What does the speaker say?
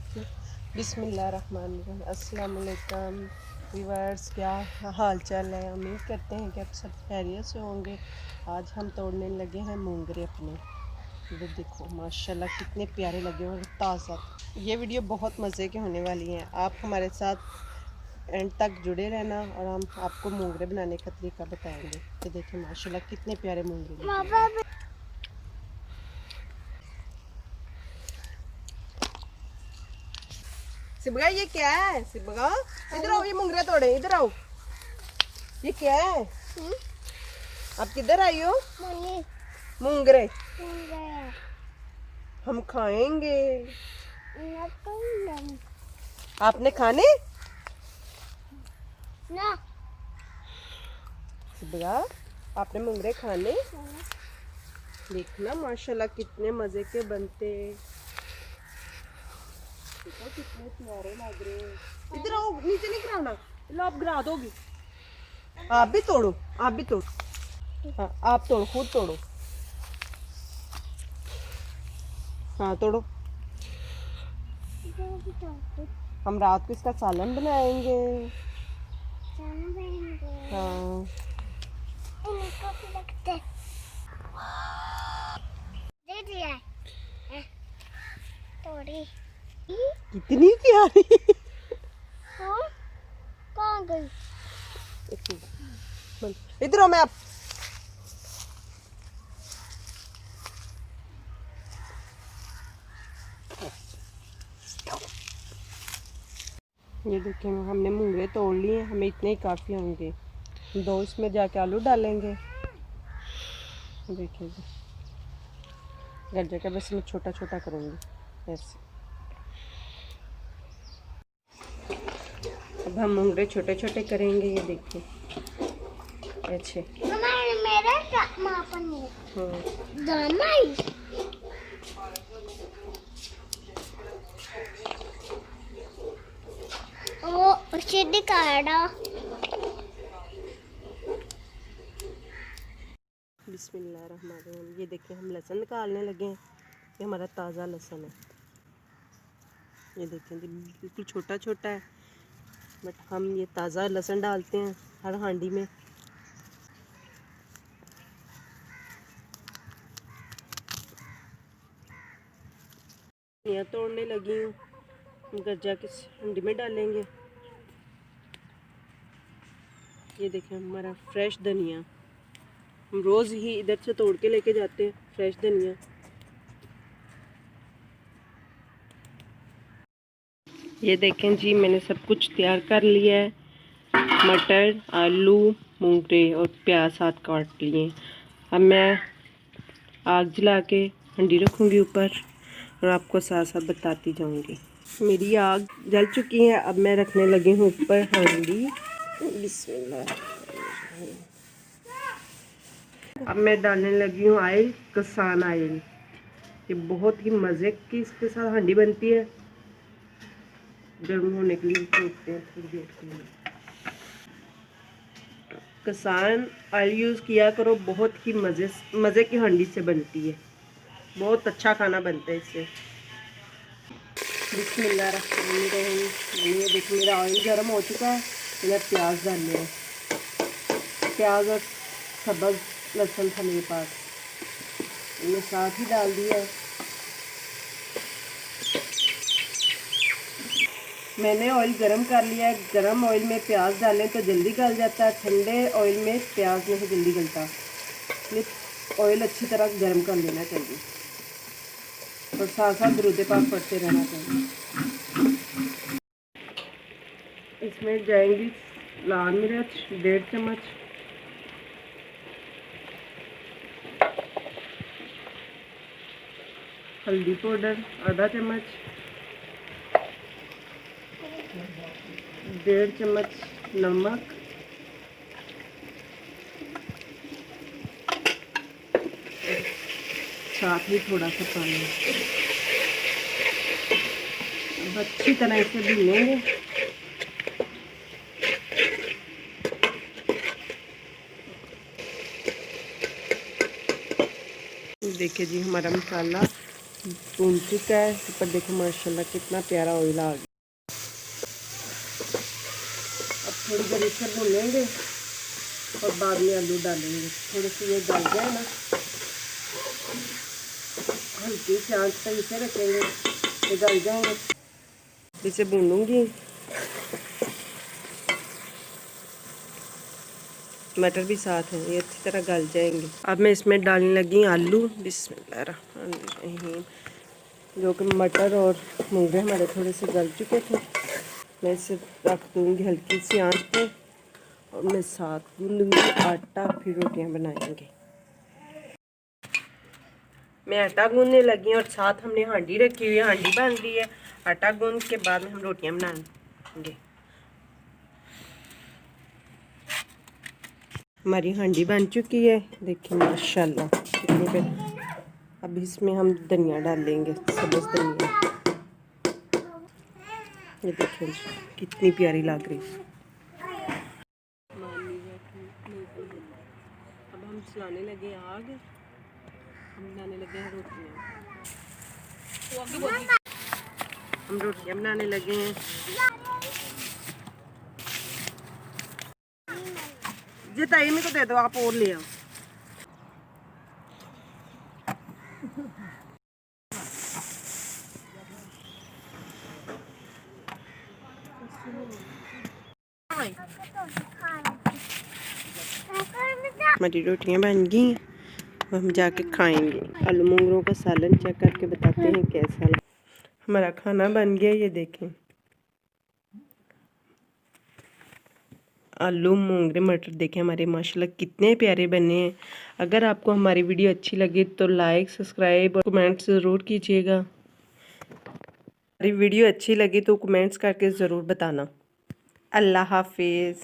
बिस्मिल्लाहिर्रहमानिर्रहीम। अस्सलाम वालेकुम व्यूअर्स, क्या हाल चाल है। उम्मीद करते हैं कि आप सब खैरियत से होंगे। आज हम तोड़ने लगे हैं मूंगरे अपने। ये देखो माशाल्लाह कितने प्यारे लगे और ताज़ा। ये वीडियो बहुत मज़े की होने वाली है। आप हमारे साथ एंड तक जुड़े रहना और हम आपको मूंगरे बनाने का तरीका बताएंगे। ये देखिए माशाल्लाह कितने प्यारे मूंगरे। सिबगा ये क्या है? सिबगा इधर आओ, ये मूंगरे तोड़े, इधर आओ। ये क्या है? आप किधर आई हो? मूंगरे हम खाएंगे। आपने खाने ना? सिबगा आपने मूंगरे खाने? देखना माशाल्लाह कितने मजे के बनते। देखो कितने प्यारे लग रहे हैं। इधर आओ, नीचे नहीं गिराना, लो आप गिरा दोगी। आप भी तोड़ो, आप भी तोड़ो। हाँ आप तोड़ो, खुद तोड़ो। हाँ तोड़ो। हम रात को इसका सालन बनाएंगे। हाँ दे दिया तोड़ी। कितनी प्यारी। कहाँ गई? इधर आओ, मैं आप ये देखिए हमने मूंगरे तोड़ लिए। हमें इतने ही काफ़ी होंगे। 2 इसमें जाके आलू डालेंगे। देखिए घर जाकर बस मैं छोटा छोटा करूँगी ऐसे। अब हम मूंगरे छोटे छोटे करेंगे। ये देखिए अच्छे। बिस्मिल्लाहिर्रहमानिर्रहीम। ये देखिए हम लहसुन निकालने लगे हैं। ये हमारा ताज़ा लहसुन है। ये देखें बिल्कुल छोटा छोटा है, बट हम ये ताज़ा लहसुन डालते हैं हर हांडी में। धनिया तोड़ने लगी हूँ, घर जाके हांडी में डालेंगे। ये देखें हमारा फ्रेश धनिया, हम रोज़ ही इधर से तोड़ के लेके जाते हैं फ्रेश धनिया। ये देखें जी मैंने सब कुछ तैयार कर लिया है। मटर, आलू, मूंगरे और प्याज साथ काट लिए। अब मैं आग जला के हंडी रखूँगी ऊपर और आपको साथ साथ बताती जाऊँगी। मेरी आग जल चुकी है। अब मैं रखने लगी हूँ ऊपर हांडी। बिस्मिल्लाह। अब मैं डालने लगी हूँ ऑयल, कसान ऑयल। ये बहुत ही मज़े की इसके साथ हांडी बनती है। गर्म होने के लिए छोड़ते हैं थोड़ी देर के लिए। कसान ऑयल यूज़ किया करो, बहुत ही मज़े की हांडी से बनती है। बहुत अच्छा खाना बनता है इससे। बिस्मिल्लाहिर्रहमानिर्रहीम। ये देखिए मेरा ऑयल गर्म हो चुका है। मैं प्याज डाल लिया। प्याज और सब्ज़ लहसुन था मेरे पास, मैंने साथ ही डाल दिया है। मैंने ऑयल गरम कर लिया है। गरम ऑयल में प्याज डालें तो जल्दी गल जाता है, ठंडे ऑयल में प्याज नहीं जल्दी गलता। ये ऑयल अच्छी तरह गरम कर लेना चाहिए और साथ साथ दरूद पाक पढ़ते रहना चाहिए। इसमें जाएंगी लाल मिर्च 1.5 चम्मच, हल्दी पाउडर आधा चम्मच, 1.5 चम्मच नमक, साथ ही थोड़ा सा पानी। अब अच्छी तरह इसे भूनेंगे। देखिए जी हमारा मसाला भून चुका है। ऊपर देखो माशाल्लाह कितना प्यारा ऑयल आ गया। अब थोड़ी देर इसे भूनेंगे और बाद में आलू डालेंगे। थोड़े से ये गल जाए ना, हल्की सी आंच पर इसे रखेंगे, ये गल जाएंगे। इसे भूनूंगी। मटर भी साथ हैं, ये अच्छी तरह गल जाएंगे। अब मैं इसमें डालने लगी आलू। बिस्मिल्लाहिर्रहमानिर्रहीम। जो कि मटर और मूंगे हमारे थोड़े से गल चुके थे। मैं इसे रख दूँगी हल्की सी आंच पे और मैं साथ गूंदूँगी आटा, फिर रोटियां बनाएंगे। मैं आटा गूंदने लगी और साथ हमने हांडी रखी हुई है, हांडी बन रही है। आटा गूंद के बाद में हम रोटियां बनाएंगे। हमारी हांडी बन चुकी है, देखिए माशाल्लाह कितनी पे। अब इसमें हम धनिया डालेंगे, सब्ज़ धनिया। ये देखिए कितनी प्यारी लग रही है। अब हम चलाने लगे आग, हम बनाने लगे हैं रोटियाँ। हम रोटियाँ बनाने लगे हैं। ये ताई मेरे को दे दो, आप और ले आओ। हमारी रोटियां बन गई, हम जाके खाएंगे। आलू मूंगरों का सालन चेक करके बताते हैं कैसा लगा। हमारा खाना बन गया, ये देखें आलू मूंगरे मटर देखें हमारे माशाल्लाह कितने प्यारे बने हैं। अगर आपको हमारी वीडियो अच्छी लगे तो लाइक, सब्सक्राइब और कमेंट ज़रूर कीजिएगा। हमारी वीडियो अच्छी लगी तो कमेंट्स करके ज़रूर बताना। अल्लाह हाफिज़।